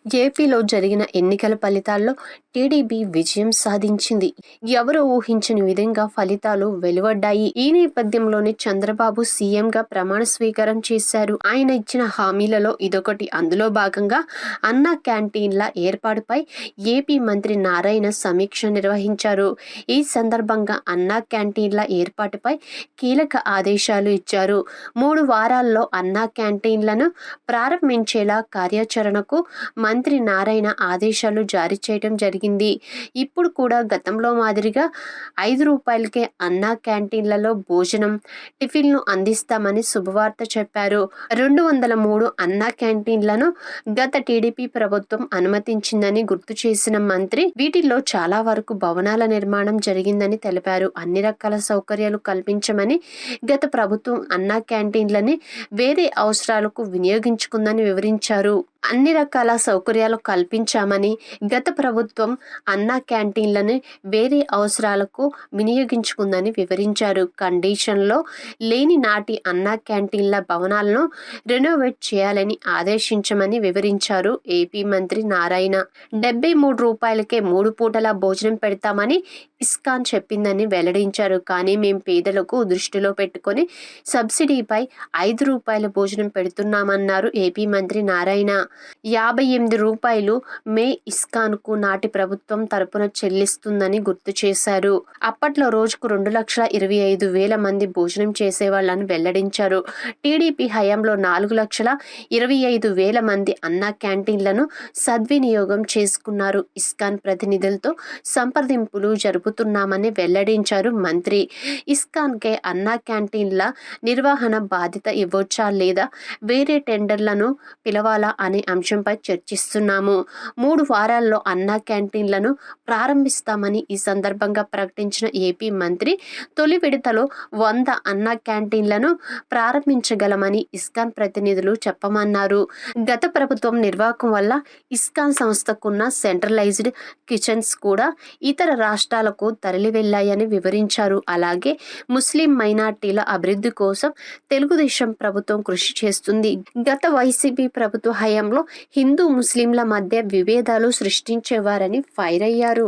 ఏపీలో జరిగిన ఎన్నికల ఫలితాల్లో టీడీపీ విజయం సాధించింది. ఎవరూ ఊహించని విధంగా ఫలితాలు వెలువడ్డాయి. ఈ నేపథ్యంలోనే చంద్రబాబు సీఎంగా ప్రమాణ స్వీకారం చేశారు. ఆయన ఇచ్చిన హామీలలో ఇదొకటి. అందులో భాగంగా అన్నా క్యాంటీన్ల ఏర్పాటుపై ఏపీ మంత్రి నారాయణ సమీక్ష నిర్వహించారు. ఈ సందర్భంగా అన్నా క్యాంటీన్ల ఏర్పాటుపై కీలక ఆదేశాలు ఇచ్చారు. 3 వారాల్లో అన్నా క్యాంటీన్లను ప్రారంభించేలా కార్యాచరణకు మంత్రి నారాయణ ఆదేశాలు జారీ చేయడం జరిగింది. ఇప్పుడు కూడా గతంలో మాదిరిగా రూ. 5కే అన్నా క్యాంటీన్లలో భోజనం, టిఫిన్లు అందిస్తామని శుభవార్త చెప్పారు. 203 అన్నా క్యాంటీన్లను గత టీడీపీ ప్రభుత్వం అనుమతించిందని గుర్తు చేసిన మంత్రి, వీటిల్లో చాలా వరకు భవనాల నిర్మాణం జరిగిందని తెలిపారు. అన్ని రకాల సౌకర్యాలు కల్పించమని గత ప్రభుత్వం అన్నా క్యాంటీన్లని వేరే అవసరాలకు వినియోగించుకుందని వివరించారు. అన్ని రకాల సౌకర్యాలు కల్పించామని, గత ప్రభుత్వం అన్నా క్యాంటీన్లను వేరే అవసరాలకు వినియోగించుకుందని వివరించారు. కండిషన్లో లేని నాటి అన్నా క్యాంటీన్ల భవనాలను రెనోవేట్ చేయాలని ఆదేశించమని వివరించారు ఏపీ మంత్రి నారాయణ. రూ. 73కే 3 పూటల భోజనం పెడతామని ఇస్కాన్ చెప్పిందని వెల్లడించారు. కానీ మేం పేదలకు దృష్టిలో పెట్టుకొని సబ్సిడీపై రూ. 5 భోజనం పెడుతున్నామన్నారు ఏపీ మంత్రి నారాయణ. రూ. 58 మే ఇస్కాన్కు నాటి ప్రభుత్వం తరపున చెల్లిస్తుందని గుర్తు చేశారు. అప్పట్లో రోజుకు 2,25,000 మంది భోజనం చేసేవాళ్లని వెల్లడించారు. టీడీపీ హయాంలో 4,25,000 మంది అన్నా క్యాంటీన్లను సద్వినియోగం చేసుకున్నారు. ఇస్కాన్ ప్రతినిధులతో సంప్రదింపులు జరుపుతున్నామని వెల్లడించారు మంత్రి. ఇస్కాన్కే అన్నా క్యాంటీన్ల నిర్వహణ బాధ్యత ఇవ్వొచ్చా లేదా వేరే టెండర్లను పిలవాలా అనే అంశంపై చర్చిస్తున్నాము. 3 వారాల్లో అన్నా క్యాంటీన్లను ప్రారంభిస్తామని ఈ సందర్భంగా ప్రకటించిన ఏపీ మంత్రి, తొలి విడతలో 100 అన్నా క్యాంటీన్లను ప్రారంభించగలమని ఇస్కాన్ ప్రతినిధులు చెప్పమన్నారు. గత ప్రభుత్వం నిర్వాహకం వల్ల ఇస్కాన్ సంస్థకున్న సెంట్రలైజ్డ్ కిచెన్స్ కూడా ఇతర రాష్ట్రాలకు తరలి వెళ్లాయని వివరించారు. అలాగే ముస్లిం మైనార్టీల అభివృద్ధి కోసం తెలుగుదేశం ప్రభుత్వం కృషి చేస్తుంది. గత వైసీపీ ప్రభుత్వ హయాంలో హిందూ ముస్లింల మధ్య విభేదాలు సృష్టించేవారని ఫైర్ అయ్యారు.